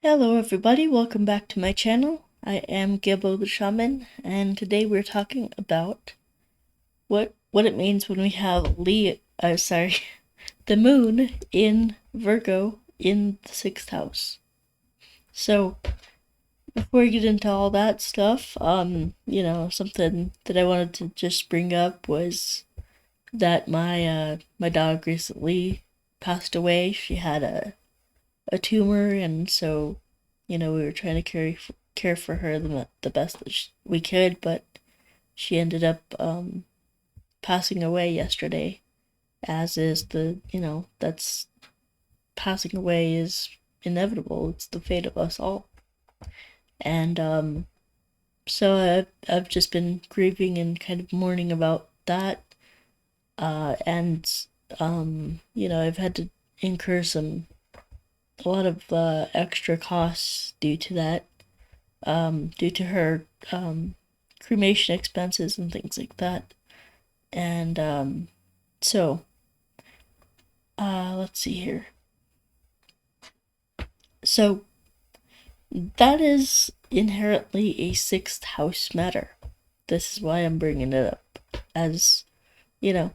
Hello everybody, welcome back to my channel. I am Gibbo the Shaman, and today we're talking about what it means when we have the moon in Virgo in the 6th house. So, before we get into all that stuff, something that I wanted to just bring up was that my dog recently passed away. She had a tumor, and so we were trying to care for her the best that we could, but she ended up passing away yesterday. As is that's passing away is inevitable. It's the fate of us all, and so I've just been grieving and kind of mourning about that, and I've had to incur a lot of extra costs due to that, due to her cremation expenses and things like that. And so, let's see here. So, that is inherently a 6th house matter. This is why I'm bringing it up. As, you know,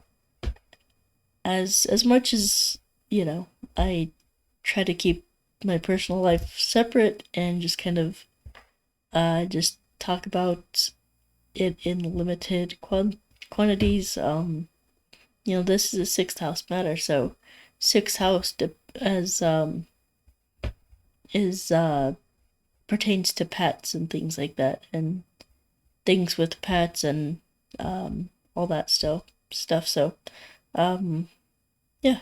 as much as, I try to keep my personal life separate and just kind of just talk about it in limited quantities. This is a 6th house matter, so 6th house as is pertains to pets and things like that, and things with pets and all that stuff. So, um, yeah.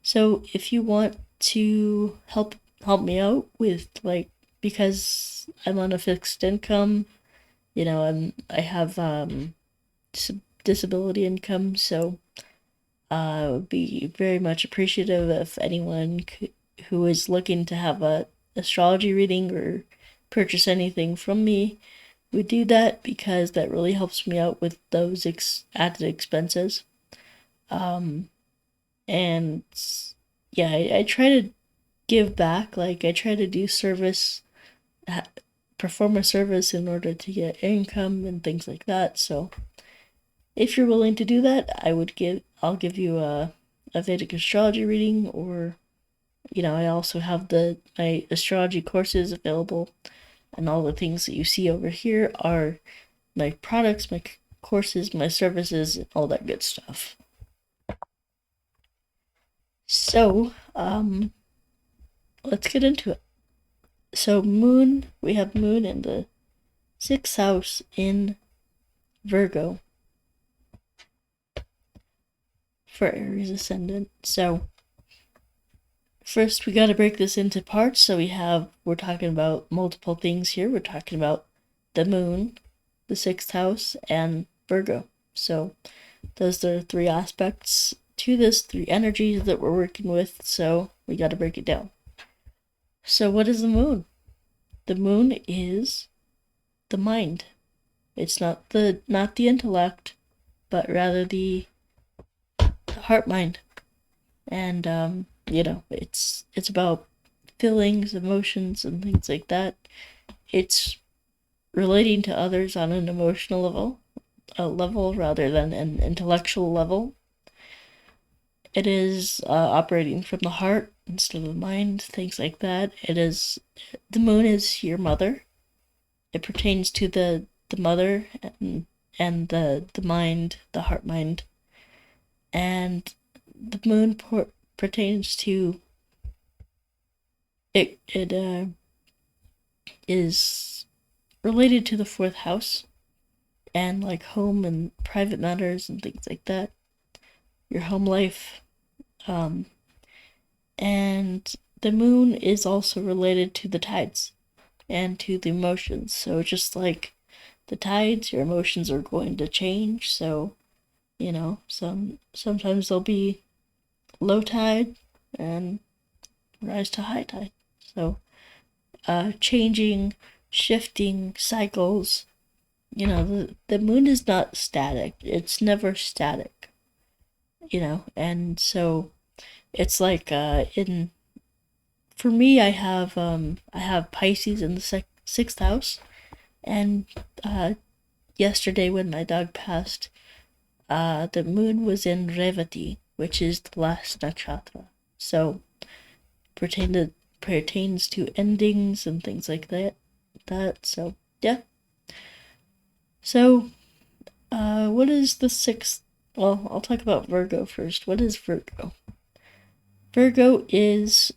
So if you want to help me out with, like, because I'm on a fixed income, I have disability income, so I would be very much appreciative if anyone who is looking to have a astrology reading or purchase anything from me would do that, because that really helps me out with those added expenses. And yeah, I try to give back. Like, I try to do service, perform a service in order to get income and things like that. So if you're willing to do that, I'll give you a Vedic astrology reading, or I also have my astrology courses available, and all the things that you see over here are my products, my courses, my services, and all that good stuff. So, let's get into it. So, we have moon in the 6th house in Virgo for Aries ascendant. So, first we got to break this into parts. So we're talking about multiple things here. We're talking about the moon, the 6th house, and Virgo. So those are 3 aspects to this, 3 energies that we're working with. So we got to break it down. So what is the moon? The moon is the mind. It's not the intellect, but rather the heart mind. And it's about feelings, emotions, and things like that. It's relating to others on an emotional level rather than an intellectual level. It is operating from the heart instead of the mind, things like that. The moon is your mother. It pertains to the mother, and the mind, the heart mind. And the moon pertains to it is related to the 4th house, and like home and private matters and things like that, your home life. And the moon is also related to the tides and to the emotions. So just like the tides, your emotions are going to change. So sometimes there'll be low tide and rise to high tide. So changing, shifting cycles. The moon is not static. It's never static. And so it's like in for me, I have Pisces in the sixth house, and yesterday when my dog passed, the moon was in Revati, which is the last nakshatra. So pertains to endings and things like that. So yeah. So what is the sixth? Well, I'll talk about Virgo first. What is Virgo? Virgo is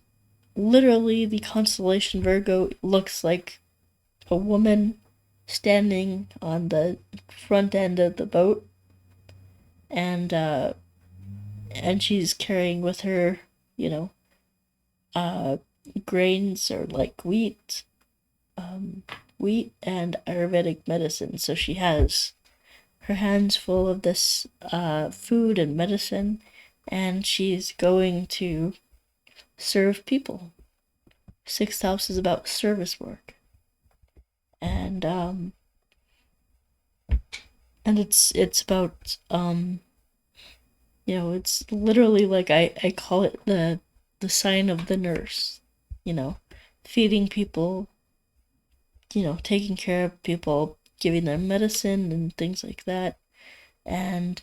literally the constellation Virgo. Looks like a woman standing on the front end of the boat, and she's carrying with her, you know, grains or like wheat and Ayurvedic medicine. So she has her hands full of this food and medicine, and she's going to serve people. Sixth house is about service work, and it's about it's literally like I call it the sign of the nurse, feeding people, taking care of people, giving them medicine and things like that. And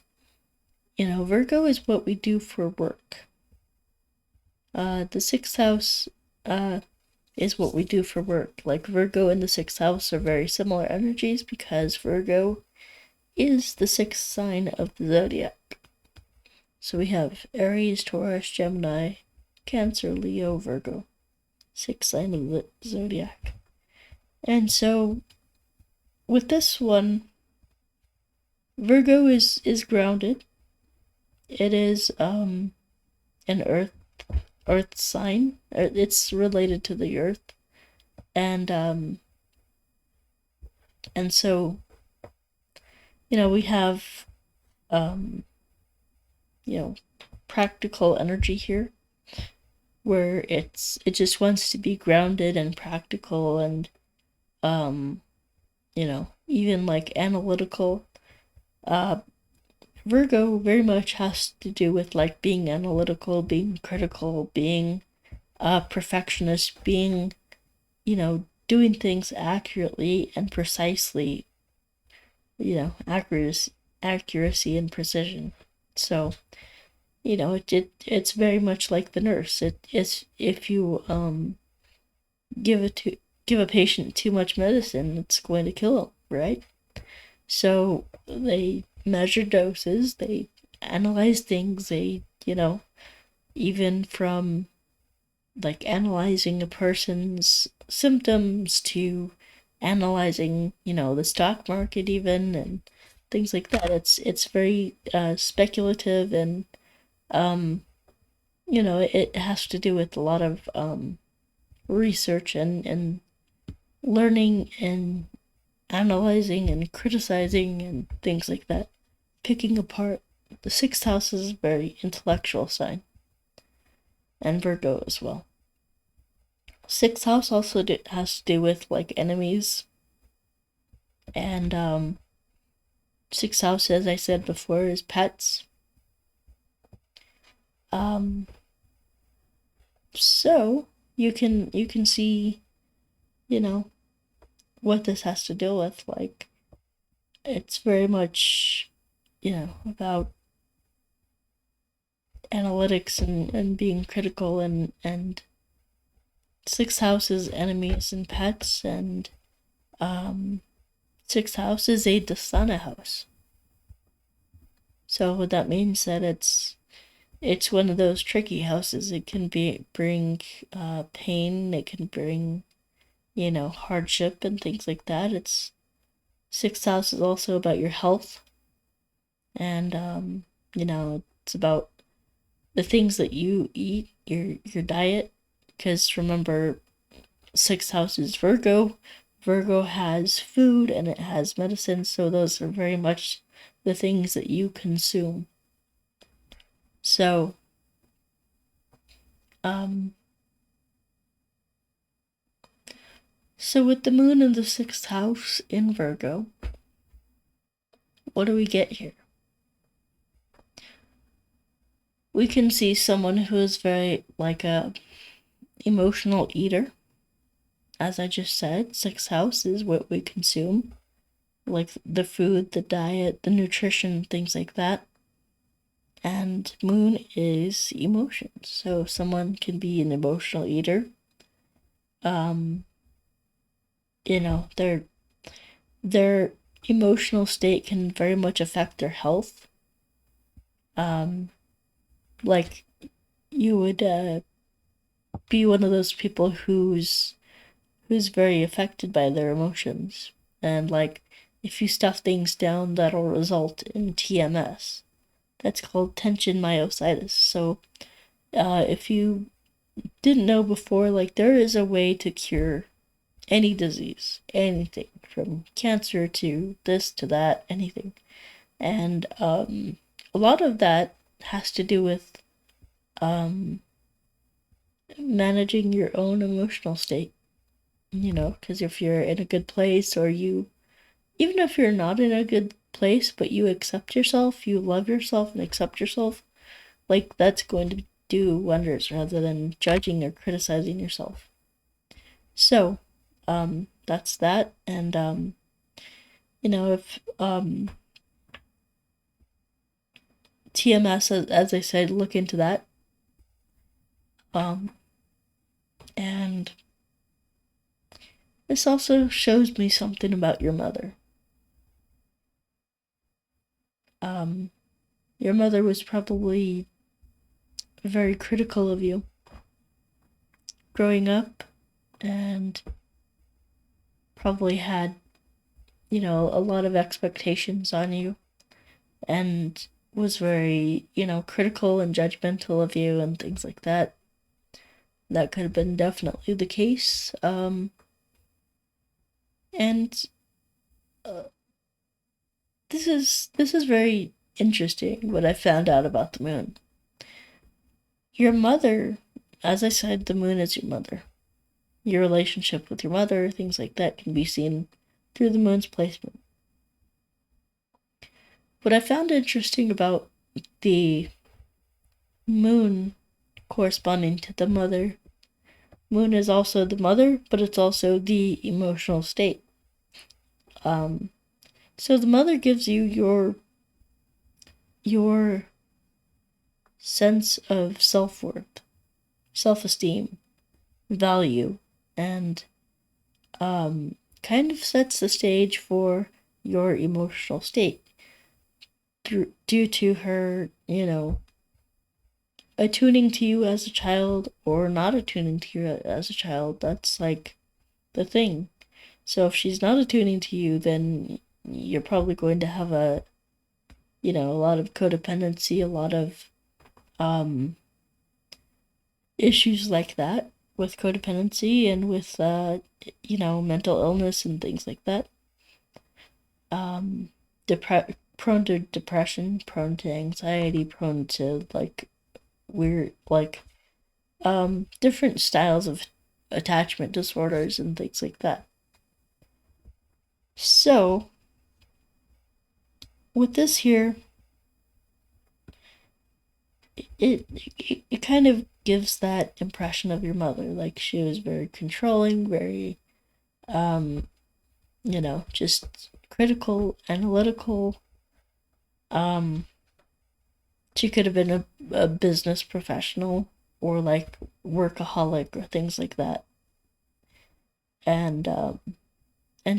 Virgo is what we do for work. The sixth house is what we do for work. Like Virgo and the sixth house are very similar energies because Virgo is the sixth sign of the zodiac. So we have Aries, Taurus, Gemini, Cancer, Leo, Virgo. Sixth sign of the zodiac. And so with this one, Virgo is grounded. It is an earth sign. It's related to the earth. And so we have practical energy here, where it just wants to be grounded and practical and even like analytical. Virgo very much has to do with like being analytical, being critical, being a perfectionist, being doing things accurately and precisely, accuracy and precision. So it's very much like the nurse. It's if you give a patient too much medicine, it's going to kill them, right? So they measure doses, they analyze things, they even from like analyzing a person's symptoms to analyzing the stock market even, and things like that. It's very speculative, and it has to do with a lot of research and learning and analyzing and criticizing and things like that, picking apart. The sixth house is a very intellectual sign, and Virgo as well. Sixth house also has to do with like enemies, and sixth house, as I said before, is pets. So you can see, what this has to do with. Like, it's very much, about analytics and being critical, and sixth house is enemies and pets, and sixth house is a Dasana house. So that means that it's one of those tricky houses. It can bring pain. It can bring hardship and things like that. Sixth house is also about your health, and it's about the things that you eat, your diet. Because remember, sixth house is Virgo. Virgo has food and it has medicine, so those are very much the things that you consume. So with the moon in the sixth house in Virgo, what do we get here? We can see someone who is very like emotional eater. As I just said, 6th house is what we consume, like the food, the diet, the nutrition, things like that. And moon is emotions. So someone can be an emotional eater. You know, their emotional state can very much affect their health. Like you would be one of those people who's very affected by their emotions, and like if you stuff things down, that'll result in TMS. That's called tension myositis. So if you didn't know before, like there is a way to cure any disease, anything from cancer to this to that, anything. And a lot of that has to do with managing your own emotional state, you know, because if you're in a good place, or you, even if you're not in a good place, but you accept yourself, you love yourself and accept yourself, like that's going to do wonders rather than judging or criticizing yourself. So, that's that. And, you know, if, TMS, as I said, look into that. And this also shows me something about your mother. Your mother was probably very critical of you growing up, and probably had, you know, a lot of expectations on you, and was very, you know, critical and judgmental of you and things like that. That could have been definitely the case. And this is very interesting what I found out about the moon. Your mother, as I said, the moon is your mother. Your relationship with your mother, things like that, can be seen through the moon's placement. What I found interesting about the moon corresponding to the mother, moon is also the mother, but it's also the emotional state. So the mother gives you your sense of self-worth, self-esteem, value, and kind of sets the stage for your emotional state due to her, you know, attuning to you as a child or not attuning to you as a child. That's like the thing. So if she's not attuning to you, then you're probably going to have a, you know, a lot of codependency, a lot of issues like that with codependency and with you know, mental illness and things like that. Prone to depression, prone to anxiety, prone to like weird, like different styles of attachment disorders and things like that. So with this here, it kind of gives that impression of your mother, like she was very controlling, very you know, just critical, analytical. She could have been a business professional, or like workaholic or things like that. And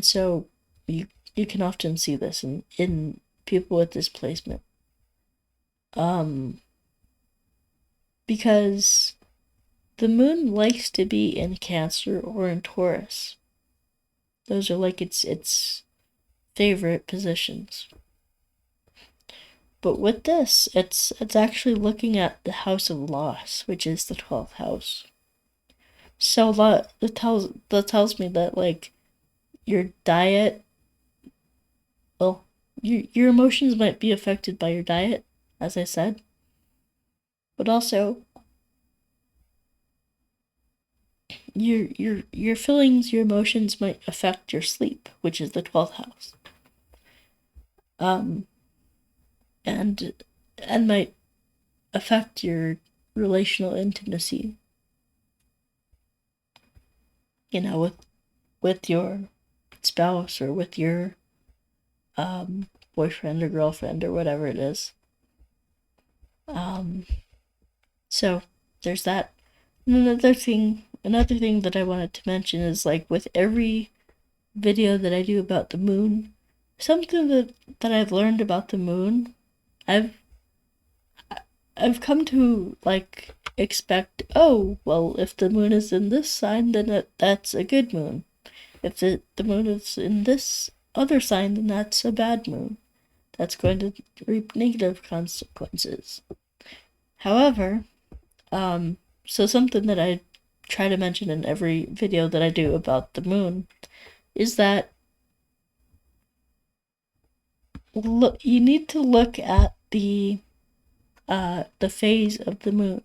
so you can often see this in people with displacement. Because the moon likes to be in Cancer or in Taurus. Those are like its favorite positions. But with this, it's actually looking at the house of loss, which is the 12th house. So that tells me that like your diet, well, your emotions might be affected by your diet, as I said, but also your feelings, your emotions might affect your sleep, which is the 12th house. And might affect your relational intimacy. you know, with your spouse or with your boyfriend or girlfriend or whatever it is. So there's that. And another thing that I wanted to mention is, like, with every video that I do about the moon, something that I've learned about the moon, I've come to, like, expect, oh, well, if the moon is in this sign, then that's a good moon. If the moon is in this other sign, then that's a bad moon. That's going to reap negative consequences. However, so something that I try to mention in every video that I do about the moon is that you need to look at the phase of the moon,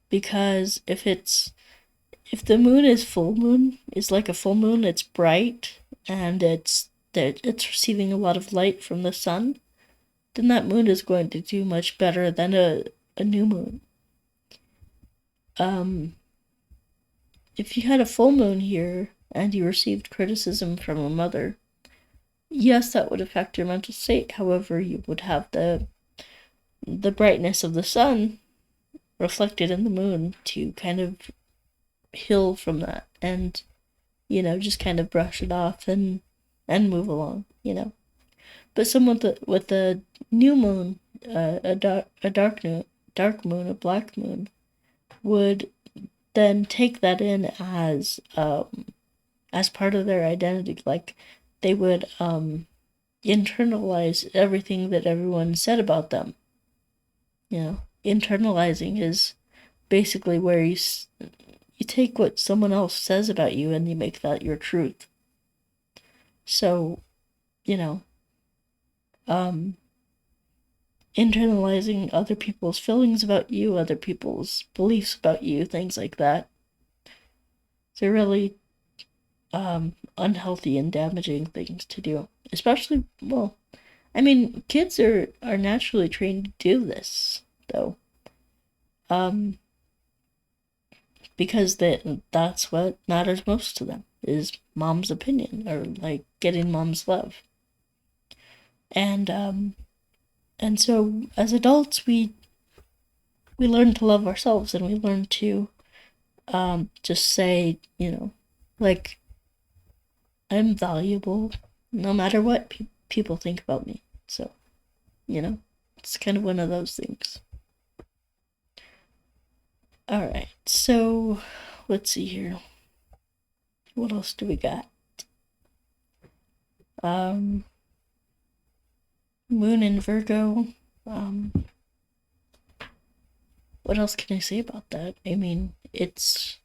because if the moon is full moon, is like a full moon, it's bright and it's receiving a lot of light from the sun, then that moon is going to do much better than a new moon. If you had a full moon here and you received criticism from a mother, yes, that would affect your mental state. However, you would have the brightness of the sun reflected in the moon to kind of heal from that and, just kind of brush it off and move along, But someone with a new moon, a dark moon, a black moon, would then take that in as part of their identity. Like, they would internalize everything that everyone said about them. Internalizing is basically where you take what someone else says about you and you make that your truth. So, internalizing other people's feelings about you, other people's beliefs about you, things like that. They're really unhealthy and damaging things to do. Especially, well, I mean, kids are naturally trained to do this, though. Because that's what matters most to them, is mom's opinion, or, like, getting mom's love. And so as adults, we learn to love ourselves, and we learn to just say, like, I'm valuable no matter what people think about me. So, it's kind of one of those things. Alright, so let's see here. What else do we got? Moon in Virgo. What else can I say about that? I mean, it's,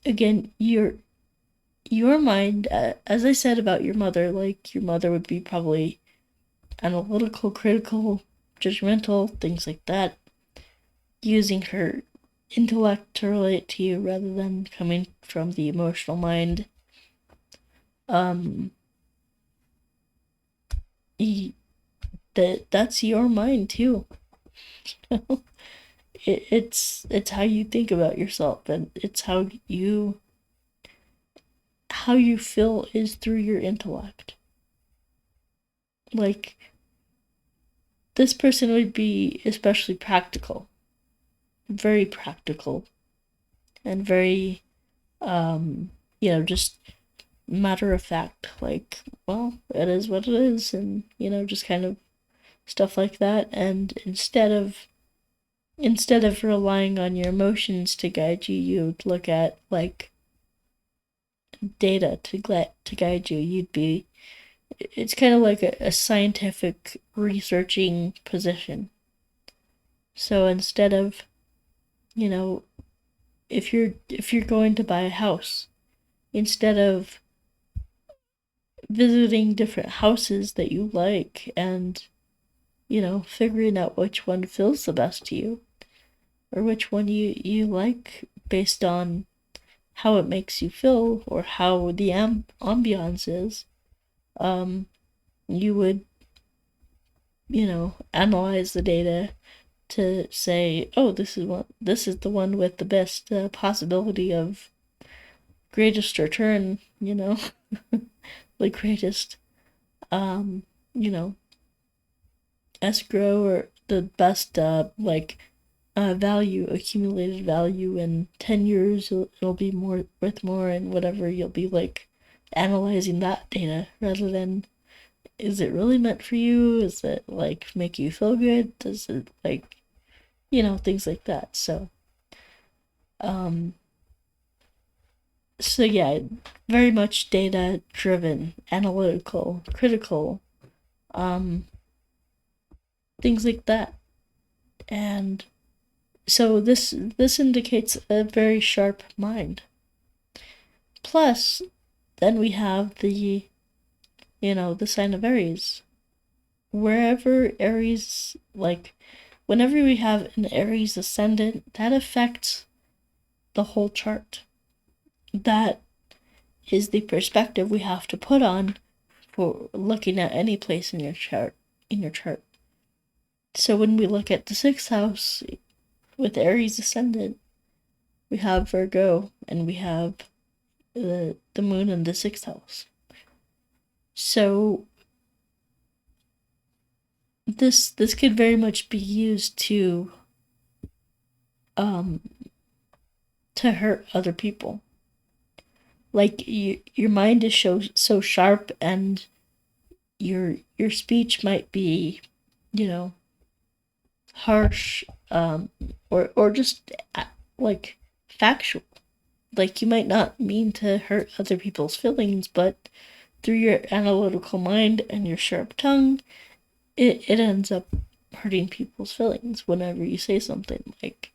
again, your mind, as I said about your mother, like, your mother would be probably analytical, critical, judgmental, things like that, using her intellect to relate to you rather than coming from the emotional mind. That's your mind too. It's how you think about yourself, and it's how you feel is through your intellect. Like, this person would be especially practical, very practical, and very just matter of fact, like, well, it is what it is, and just kind of stuff like that. And instead of relying on your emotions to guide you, you'd look at, like, data to guide you. It's kind of like a scientific researching position. So instead of, if you're going to buy a house, instead of visiting different houses that you like and, figuring out which one feels the best to you, or which one you like based on how it makes you feel, or how the ambiance is, you would, analyze the data, to say, oh, this is the one with the best possibility of greatest return, the greatest, um, you know, escrow, or the best, value, accumulated value in 10 years, it'll be more worth more, and whatever. You'll be like analyzing that data rather than, is it really meant for you? Is it like make you feel good? Does it like, things like that. Um, so yeah, very much data driven, analytical, critical, um, things like that. And so this indicates a very sharp mind. Plus, then we have the sign of Aries. Wherever Aries, like, whenever we have an Aries ascendant, that affects the whole chart. That is the perspective we have to put on for looking at any place in your chart. So when we look at the sixth house with Aries ascendant, we have Virgo, and we have the moon in the sixth house. So this could very much be used um to hurt other people. Like, your mind is so sharp, and your speech might be, harsh, or just like factual. Like, you might not mean to hurt other people's feelings, but through your analytical mind and your sharp tongue, it ends up hurting people's feelings whenever you say something like,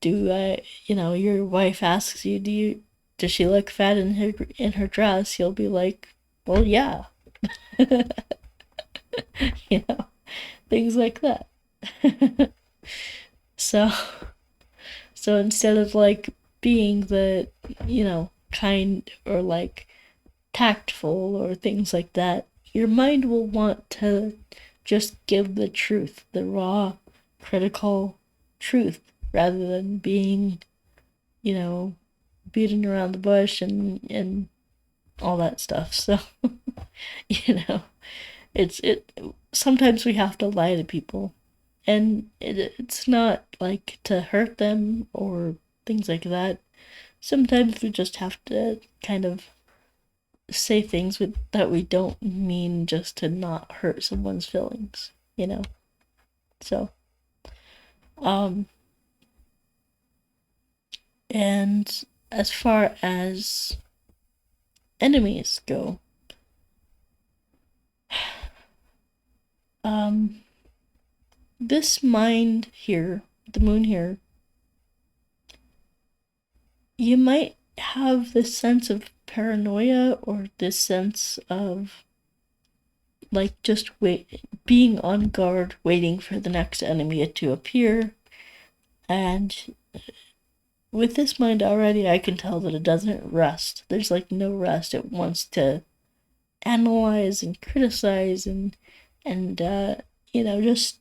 do I, your wife asks you, does she look fat in her dress? You'll be like, well, yeah. you know, Things like that. so so instead of like being the, kind, or like tactful, or things like that, your mind will want to just give the truth, the raw, critical truth, rather than being, you know, beating around the bush and all that stuff. So, you know, it sometimes we have to lie to people, and it's not like to hurt them or things like that. Sometimes we just have to kind of say things that we don't mean, just to not hurt someone's feelings. So, um, and as far as enemies go, um, this mind here, the moon here, you might have this sense of paranoia, or this sense of like just being on guard, waiting for the next enemy to appear. And with this mind already, I can tell that it doesn't rest. There's like no rest. It wants to analyze and criticize, and just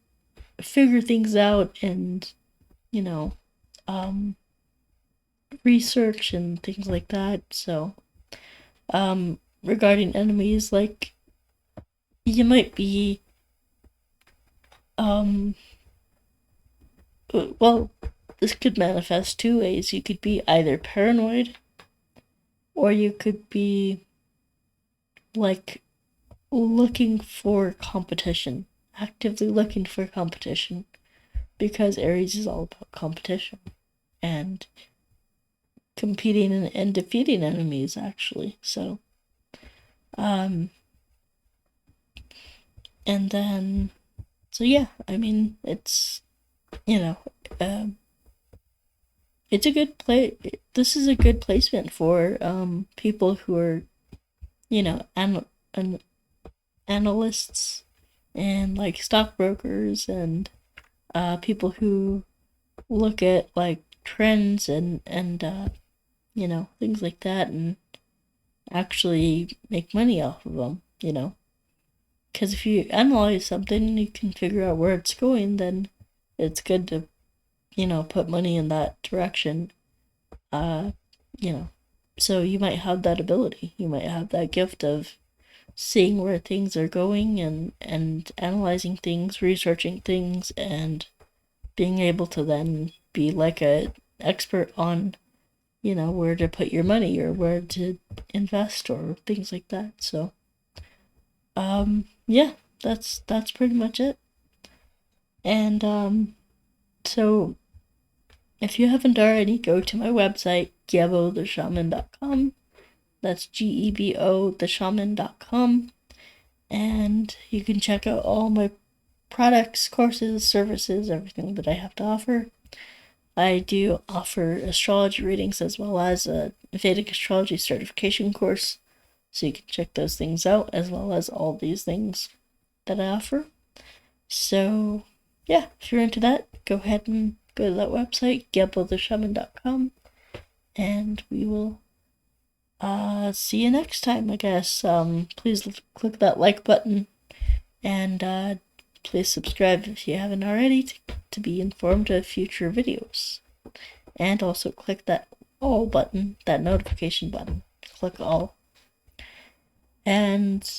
figure things out, and you know research and things like that. So, regarding enemies, like, you might be, um well, this could manifest two ways. You could be either paranoid, or you could be like looking for competition, actively looking for competition, because Aries is all about competition and competing and defeating enemies, actually. So, and then, so yeah, I mean, you know, um, it's a good play. This is a good placement for people who are, analysts, and like stockbrokers, and people who look at like trends, and things like that, and actually make money off of them. because if you analyze something and you can figure out where it's going, then it's good to, put money in that direction. You know, so you might have that ability. You might have that gift of seeing where things are going and analyzing things, researching things, and being able to then be like a expert on, where to put your money or where to invest or things like that. So, yeah, that's pretty much it. And so if you haven't already, go to my website, gebotheshaman.com. That's GEBO theshaman.com. And you can check out all my products, courses, services, everything that I have to offer. I do offer astrology readings as well as a Vedic Astrology certification course. So you can check those things out as well as all these things that I offer. So, yeah, if you're into that, go ahead and go to that website, gebotheshaman.com. And we will see you next time, I guess. Please click that like button and please subscribe if you haven't already to be informed of future videos. And also click that all button, that notification button. Click all. And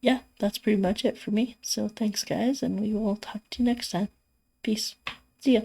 yeah, that's pretty much it for me. So thanks, guys, and we will talk to you next time. Peace. See ya.